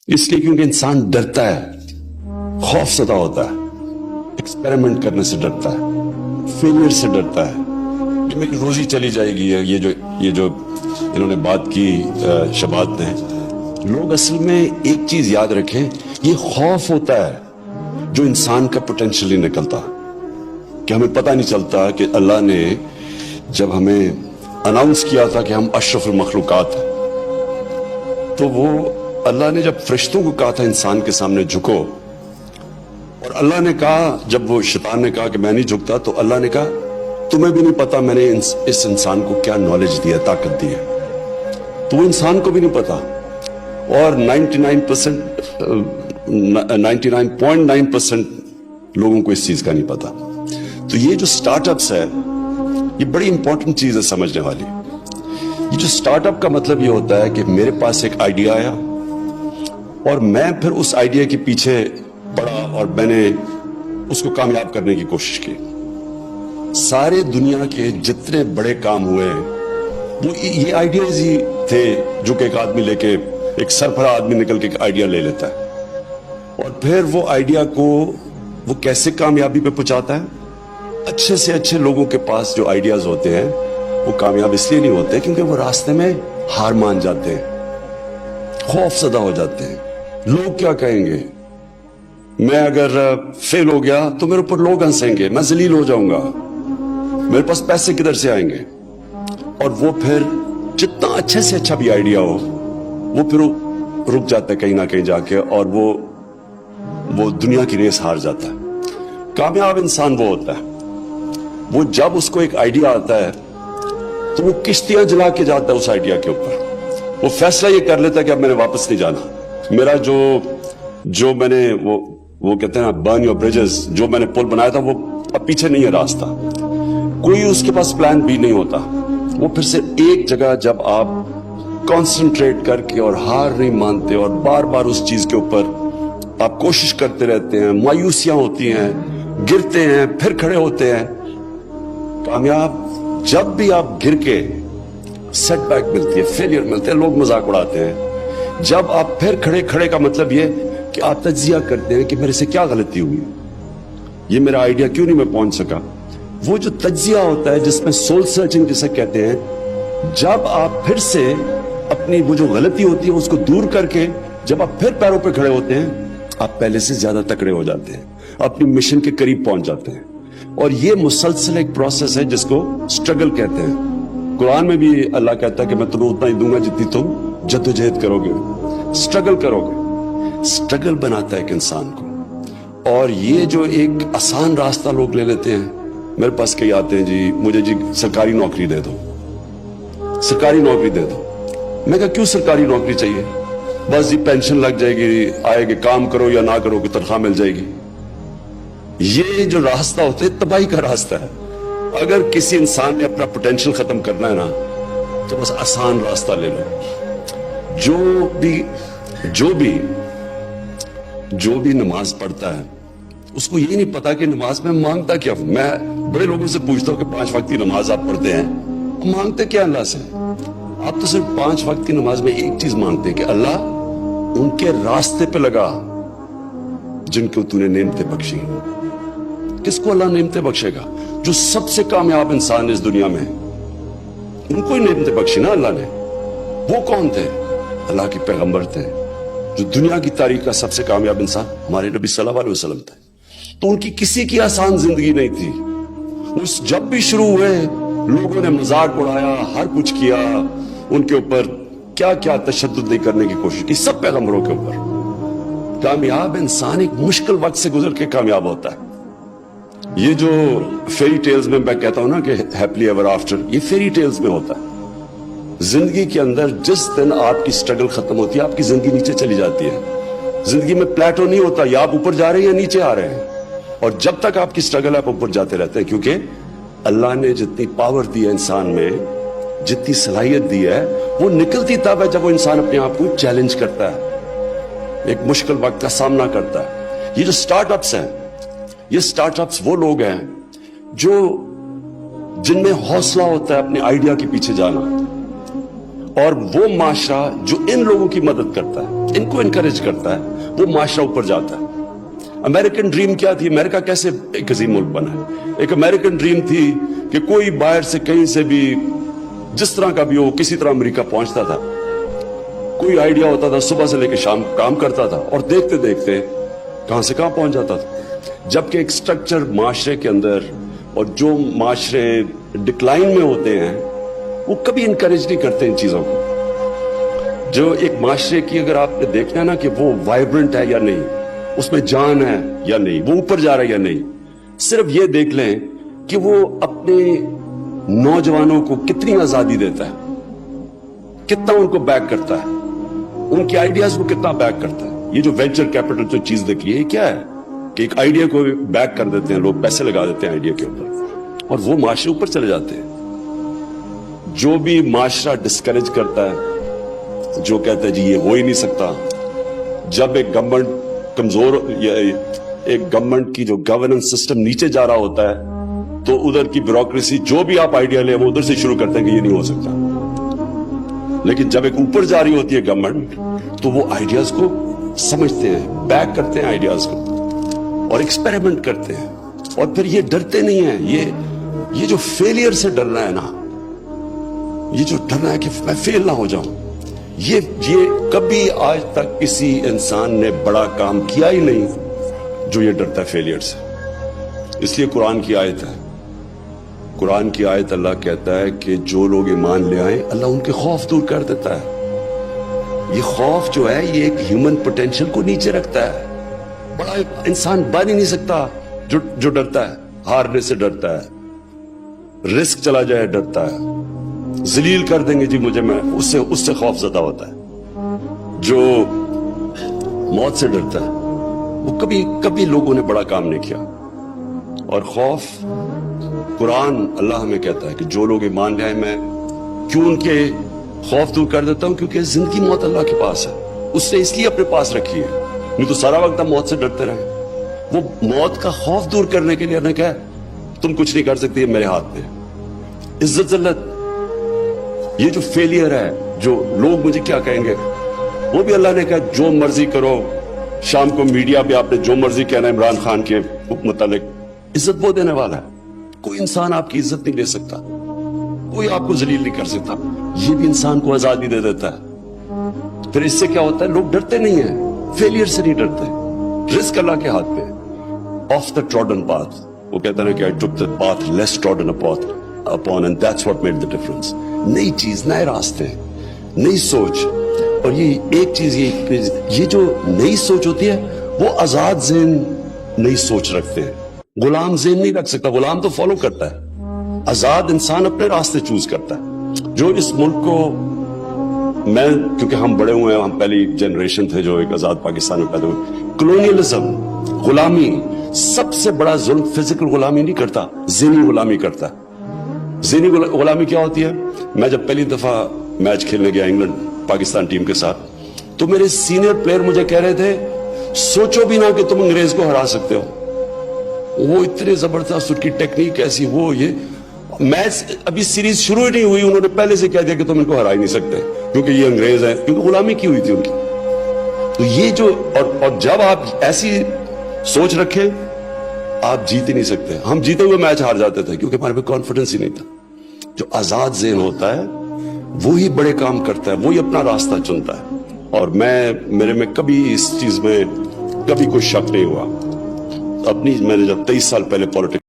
इसलिए क्योंकि इंसान डरता है, खौफजदा होता है, एक्सपेरिमेंट करने से डरता है, फेलियर से डरता है कि मेरी रोजी चली जाएगी। ये जो इन्होंने बात की शबात ने, लोग असल में एक चीज याद रखें, ये खौफ होता है जो इंसान का पोटेंशियल नहीं निकलता, कि हमें पता नहीं चलता कि अल्लाह ने जब हमें अनाउंस किया था कि हम अशरफुल मखलूकात हैं, तो वो अल्लाह ने जब फरिश्तों को कहा था इंसान के सामने झुको, और अल्लाह ने कहा, जब वो शैतान ने कहा कि मैं नहीं झुकता, तो अल्लाह ने कहा तुम्हें भी नहीं पता मैंने इस इंसान को क्या नॉलेज दिया, ताकत दी है। तो वो इंसान को भी नहीं पता, और 99.9% लोगों को इस चीज का नहीं पता। तो ये जो स्टार्टअप्स है, ये बड़ी इंपॉर्टेंट चीज है समझने वाली। ये जो स्टार्टअप का मतलब ये होता है कि मेरे पास एक आइडिया आया और मैं फिर उस आइडिया के पीछे पड़ा और मैंने उसको कामयाब करने की कोशिश की। सारे दुनिया के जितने बड़े काम हुए वो ये आइडियाज ही थे, जो कि एक आदमी लेके, एक सरफरा आदमी निकल के एक आइडिया ले लेता है और फिर वो आइडिया को वो कैसे कामयाबी पे पहुंचाता है। अच्छे से अच्छे लोगों के पास जो आइडियाज होते हैं वो कामयाब इसलिए नहीं होते क्योंकि वो रास्ते में हार मान जाते हैं, खौफजदा हो जाते हैं। लोग क्या कहेंगे, मैं अगर फेल हो गया तो मेरे ऊपर लोग हंसेंगे, मैं जलील हो जाऊंगा, मेरे पास पैसे किधर से आएंगे। और वो फिर जितना अच्छे से अच्छा भी आइडिया हो, वो फिर रुक जाता है कहीं ना कहीं जाके, और वो दुनिया की रेस हार जाता है। कामयाब इंसान वो होता है, वो जब उसको एक आइडिया आता है तो वो किश्तियां जला के जाता है उस आइडिया के ऊपर। वो फैसला ये कर लेता है कि अब मैंने वापस नहीं जाना, मेरा जो मैंने वो कहते हैं ना, बर्न योर ब्रिजेस, जो मैंने पुल बनाया था वो अब पीछे नहीं है रास्ता। कोई उसके पास प्लान भी नहीं होता। वो फिर से एक जगह जब आप कंसंट्रेट करके और हार नहीं मानते और बार बार उस चीज के ऊपर आप कोशिश करते रहते हैं, मायूसियां होती हैं, गिरते हैं, फिर खड़े होते हैं। कामयाब जब भी आप गिर के, सेटबैक मिलती है, फेलियर मिलते हैं, लोग मजाक उड़ाते हैं। जब आप फिर खड़े का मतलब ये कि आप तज्जिया करते हैं कि मेरे से क्या गलती हुई, ये मेरा आइडिया क्यों नहीं मैं पहुंच सका। वो जो तज्जिया होता है जिसमें सोल सर्चिंग जिसे कहते हैं, जब आप फिर से अपनी वो जो गलती होती है उसको दूर करके जब आप फिर पैरों पे खड़े होते हैं, आप पहले से ज्यादा तकड़े हो जाते हैं, अपनी मिशन के करीब पहुंच जाते हैं। और ये मुसलसल एक प्रोसेस है जिसको स्ट्रगल कहते हैं। कुरान में भी अल्लाह कहता है कि मैं तुम्हें उतना ही दूंगा जितनी तुम जद्दोजहद करोगे, स्ट्रगल करोगे। स्ट्रगल बनाता है एक इंसान को। और ये जो एक आसान रास्ता लोग ले लेते हैं, मेरे पास कई आते हैं, जी मुझे जी सरकारी नौकरी दे दो, सरकारी नौकरी दे दो। मैं कहा क्यों सरकारी नौकरी चाहिए, बस जी पेंशन लग जाएगी, आएगी, काम करो या ना करो कि तनख्वाह मिल जाएगी। ये जो रास्ता होता है तबाही का रास्ता है। अगर किसी इंसान ने अपना पोटेंशियल खत्म करना है ना, तो बस आसान रास्ता ले लो। जो भी नमाज पढ़ता है उसको ये नहीं पता कि नमाज में मांगता क्या। मैं बड़े लोगों से पूछता हूँ कि 5 वक्त की नमाज आप पढ़ते हैं, मांगते क्या अल्लाह से? आप तो सिर्फ 5 वक्त की नमाज में एक चीज मांगते हैं कि अल्लाह उनके रास्ते पे लगा जिनको तूने नेमतें बख्शी। किसको अल्लाह नेमतें बख्शेगा? जो सबसे कामयाब इंसान इस दुनिया में, उनको ही नेमतें बख्शी ना अल्लाह ने। वो कौन थे? अल्लाह के पैगंबर थे। जो दुनिया की तारीख का सबसे कामयाब इंसान हमारे नबी सल्लल्लाहु अलैहि वसल्लम थे। तो उनकी किसी की आसान जिंदगी नहीं थी। उस जब भी शुरू हुए लोगों ने मजाक उड़ाया, हर कुछ किया, उनके ऊपर क्या क्या तशद्दुद नहीं करने की कोशिश की, सब पैगंबरों के ऊपर। कामयाब इंसान एक मुश्किल वक्त से गुजर के कामयाब होता है। ये जो फेरी टेल्स में मैं कहता हूं ना कि हैप्पीली एवर आफ्टर, ये फेरी टेल्स में होता है। जिंदगी के अंदर जिस दिन आपकी स्ट्रगल खत्म होती है, आपकी जिंदगी नीचे चली जाती है। जिंदगी में प्लेटो नहीं होता, या आप ऊपर जा रहे हैं या नीचे आ रहे हैं। और जब तक आपकी स्ट्रगल है आप ऊपर जाते रहते हैं, क्योंकि अल्लाह ने जितनी पावर दी है इंसान में, जितनी सलाहियत दी है, वो निकलती तब है जब वो इंसान अपने आप को चैलेंज करता है, एक मुश्किल वक्त का सामना करता है। ये जो स्टार्टअप्स हैं, ये स्टार्टअप्स वो लोग हैं जिनमें हौसला होता है अपने आइडिया के पीछे जाना, اور وہ معاشرہ جو ان لوگوں کی مدد کرتا ہے, ان کو انکریج کرتا ہے, وہ معاشرہ اوپر جاتا ہے. امریکن ڈریم کیا تھی؟ امریکہ کیسے ایک عظیم ملک بنا ہے؟ ایک امریکن ڈریم تھی کہ کوئی باہر سے کہیں سے بھی جس طرح کا بھی ہو کسی طرح امریکہ پہنچتا تھا. کوئی آئیڈیا ہوتا تھا, صبح سے لے کے شام کام کرتا تھا اور دیکھتے دیکھتے کہاں سے کہاں پہنچ جاتا تھا. جبکہ ایک سٹرکچر معاشرے کے اندر, اور جو معاشرے ڈکلائن میں ہوتے ہیں وہ کبھی انکریج نہیں کرتے ان چیزوں کو. جو ایک معاشرے کی اگر آپ نے دیکھنا ہے نا کہ وہ وائبرنٹ ہے یا نہیں, اس میں جان ہے یا نہیں, وہ اوپر جا رہا ہے یا نہیں, صرف یہ دیکھ لیں کہ وہ اپنے نوجوانوں کو کتنی آزادی دیتا ہے, کتنا ان کو بیک کرتا ہے, ان کے آئیڈیاز کو کتنا بیک کرتا ہے. یہ جو وینچر کیپٹل جو چیز دیکھی ہے, یہ کیا ہے کہ ایک آئیڈیا کو بیک کر دیتے ہیں لوگ, پیسے لگا دیتے ہیں آئیڈیا کے اوپر اور وہ معاشرے اوپر چلے جاتے ہیں. جو بھی معاشرہ ڈسکریج کرتا ہے, جو کہتا ہے جی یہ ہو ہی نہیں سکتا, جب ایک گورنمنٹ کمزور, ایک گورنمنٹ کی جو گورننس سسٹم نیچے جا رہا ہوتا ہے تو ادھر کی بیوروکریسی جو بھی آپ آئیڈیا لیں وہ ادھر سے شروع کرتے ہیں کہ یہ نہیں ہو سکتا. لیکن جب ایک اوپر جا رہی ہوتی ہے گورنمنٹ تو وہ آئیڈیاز کو سمجھتے ہیں, بیک کرتے ہیں آئیڈیاز کو اور ایکسپیریمنٹ کرتے ہیں. اور پھر یہ ڈرتے نہیں ہیں. یہ جو فیلئر سے ڈرنا ہے نا, یہ جو ڈرنا ہے کہ میں فیل نہ ہو جاؤں, یہ کبھی آج تک کسی انسان نے بڑا کام کیا ہی نہیں جو یہ ڈرتا ہے فیلئر سے. اس لیے قرآن کی آیت ہے, قرآن کی آیت اللہ کہتا ہے کہ جو لوگ ایمان لے آئیں اللہ ان کے خوف دور کر دیتا ہے. یہ خوف جو ہے یہ ایک ہیومن پوٹینشل کو نیچے رکھتا ہے. بڑا انسان بن ہی نہیں سکتا جو ڈرتا ہے, ہارنے سے ڈرتا ہے, رسک چلا جائے ڈرتا ہے, ذلیل کر دیں گے جی مجھے, میں اس سے خوف زدہ ہوتا ہے. جو موت سے ڈرتا ہے وہ کبھی لوگوں نے بڑا کام نہیں کیا. اور خوف, قرآن اللہ ہمیں کہتا ہے کہ جو لوگ ایمان لے آئے میں کیوں ان کے خوف دور کر دیتا ہوں, کیونکہ زندگی موت اللہ کے پاس ہے, اس نے اس لیے اپنے پاس رکھی ہے. نہیں تو سارا وقت ہم موت سے ڈرتے رہے. وہ موت کا خوف دور کرنے کے لیے نے کہا تم کچھ نہیں کر سکتے, یہ میرے ہاتھ میں. عزت ذلت, یہ جو فیلئر ہے, جو لوگ مجھے کیا کہیں گے, وہ بھی اللہ نے کہا جو مرضی کرو. شام کو میڈیا پہ آپ نے جو مرضی کہنا ہے عمران خان کے متعلق, عزت وہ دینے والا ہے. کوئی انسان آپ کی عزت نہیں لے سکتا, کوئی آپ کو ذلیل نہیں کر سکتا. یہ بھی انسان کو آزادی دے دیتا ہے. پھر اس سے کیا ہوتا ہے, لوگ ڈرتے نہیں ہیں, فیلئر سے نہیں ڈرتے. رسک اللہ کے ہاتھ پہ. آف دا ٹروڈن پاتھ, وہ کہتا ہے کہ I took the path less trodden upon and that's what made the difference. نئی چیز, نئے راستے, نئی سوچ. اور یہ ایک چیز, یہ جو نئی سوچ ہوتی ہے وہ آزاد ذہن نئی سوچ رکھتے ہیں. غلام ذہن نہیں رکھ سکتا, غلام تو فالو کرتا ہے. آزاد انسان اپنے راستے چوز کرتا ہے. جو اس ملک کو, میں کیونکہ ہم بڑے ہوئے ہیں, ہم پہلی جنریشن تھے جو ایک آزاد پاکستان میں پیدا ہوئے. کلونیلزم, غلامی, سب سے بڑا ظلم فزیکل غلامی نہیں کرتا, ذہنی غلامی کرتا. ذہنی غلامی کیا ہوتی ہے؟ میں جب پہلی دفعہ میچ کھیلنے گیا انگلینڈ پاکستان ٹیم کے ساتھ, تو میرے سینئر پلیئر مجھے کہہ رہے تھے سوچو بھی نہ کہ تم انگریز کو ہرا سکتے ہو. وہ اتنے زبردست, ان کی ٹیکنیک ایسی, وہ یہ میچ ابھی سیریز شروع ہی نہیں ہوئی, انہوں نے پہلے سے کہہ دیا کہ تم ان کو ہرا ہی نہیں سکتے کیونکہ یہ انگریز ہیں, کیونکہ غلامی کی ہوئی تھی ان کی. تو یہ جو, اور جب آپ ایسی سوچ رکھیں آپ جیت ہی نہیں سکتے. ہم جیتے ہوئے میچ ہار جاتے تھے کیونکہ ہمارے پہ کانفیڈنس ہی نہیں تھا. جو آزاد ذہن ہوتا ہے وہی بڑے کام کرتا ہے, وہی اپنا راستہ چنتا ہے. اور میرے میں کبھی اس چیز میں کبھی کوئی شک نہیں ہوا. میں نے جب 23 سال پہلے پالیٹکس